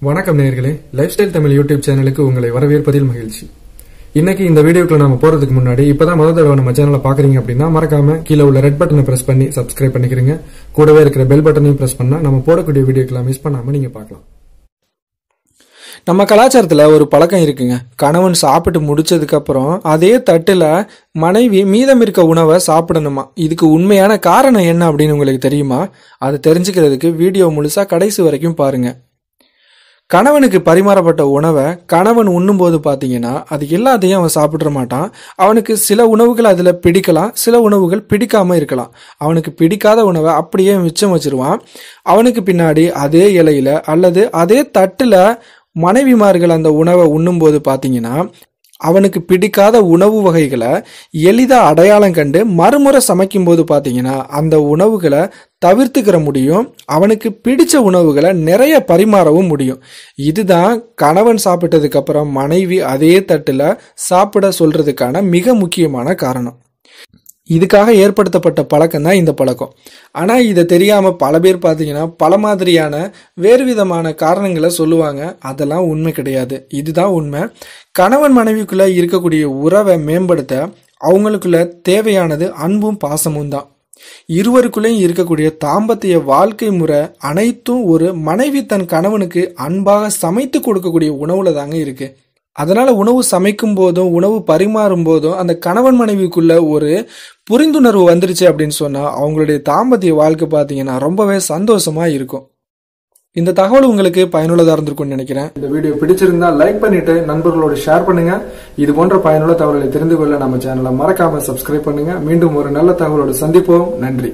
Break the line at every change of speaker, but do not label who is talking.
வணக்கம் நேயர்களே, life style Tamil YouTube சேனலுக்கு உங்களை வரவேற்பதில் மகிழ்ச்சி. இன்னைக்கு இந்த வீடியோக்குள்ள நாம போறதுக்கு முன்னாடி இப்பதான் முதல் தடவை நம்ம சேனலை பாக்குறீங்க அப்படின்னா மறக்காம கீழே உள்ள ரெட் பட்டனை பிரஸ் பண்ணி சப்ஸ்கிரைப் பண்ணிக்கிறீங்க. கூடவே இருக்கிற பெல் பட்டனையும் பிரஸ் பண்ணா நம்ம போடக்கூடிய வீடியோக்கெல்லாம் மிஸ் பண்ணாம நீங்க பார்க்கலாம்.
நம்ம கலாச்சாரத்துல ஒரு பழக்கம் இருக்குங்க. கணவன் சாப்பிட்டு முடிச்சதுக்கு அப்புறம் அதே தட்டுல மனைவி மீதம் இருக்க உணவை சாப்பிடணுமா. இதுக்கு உண்மையான காரணம் என்ன அப்படின்னு உங்களுக்கு தெரியுமா? அதை தெரிஞ்சுக்கிறதுக்கு வீடியோ முழுசா கடைசி வரைக்கும் பாருங்க. கணவனுக்கு பரிமாறப்பட்ட உணவை கணவன் உண்ணும்போது பார்த்தீங்கன்னா அது எல்லாத்தையும் அவன் சாப்பிட மாட்டான். அவனுக்கு சில உணவுகள் அதில் பிடிக்கலாம், சில உணவுகள் பிடிக்காம இருக்கலாம். அவனுக்கு பிடிக்காத உணவை அப்படியே மிச்சம் வச்சிருவான். அவனுக்கு பின்னாடி அதே இலையில அல்லது அதே தட்டுல மனைவிமார்கள் அந்த உணவை உண்ணும்போது பார்த்தீங்கன்னா அவனுக்கு பிடிக்காத உணவு வகைகளை எளிதாக அடையாளம் கண்டு மறுமுறை சமைக்கும் போது பார்த்தீங்கன்னா அந்த உணவுகளை தவிர்த்துக்கிற முடியும். அவனுக்கு பிடிச்ச உணவுகளை நிறைய பரிமாறவும் முடியும். இதுதான் கணவன் சாப்பிட்டதுக்கு அப்புறம் மனைவி அதே தட்டுல சாப்பிட சொல்றதுக்கான மிக முக்கியமான காரணம். இதுக்காக ஏற்படுத்தப்பட்ட பழக்கம் தான் இந்த பழக்கம். ஆனால் இதை தெரியாம பல பேர் பார்த்தீங்கன்னா பல மாதிரியான வேறு விதமான காரணங்களை சொல்லுவாங்க. அதெல்லாம் உண்மை கிடையாது. இதுதான் உண்மை. கணவன் மனைவிக்குள்ள இருக்கக்கூடிய உறவை மேம்படுத்த அவங்களுக்குள்ள தேவையானது அன்பும் பாசமும் தான். இருவருக்குள்ளேயும் இருக்கக்கூடிய தாம்பத்திய வாழ்க்கை முறை அனைத்தும் ஒரு மனைவி தன் கணவனுக்கு அன்பாக சமைத்து கொடுக்கக்கூடிய உணவுல தாங்க இருக்கு. அதனால உணவு சமைக்கும் போதும் உணவு பரிமாறும் போதும் அந்த கணவன் மனைவிக்குள்ள ஒரு புரிந்துணர்வு வந்துருச்சு அப்படின்னு சொன்னா அவங்களுடைய தாம்பத்திய வாழ்க்கை பார்த்தீங்கன்னா ரொம்பவே சந்தோஷமா இருக்கும். இந்த தகவல் உங்களுக்கு பயனுள்ளதா இருந்திருக்கும்னு நினைக்கிறேன்.
இந்த வீடியோ பிடிச்சிருந்தா லைக் பண்ணிட்டு நண்பர்களோட ஷேர் பண்ணுங்க. இது போன்ற பயனுள்ள தகவல்களை தெரிந்து கொள்ள நம்ம சேனலை மறக்காம சப்ஸ்கிரைப் பண்ணுங்க. மீண்டும் ஒரு நல்ல தகவலோடு சந்திப்போம். நன்றி.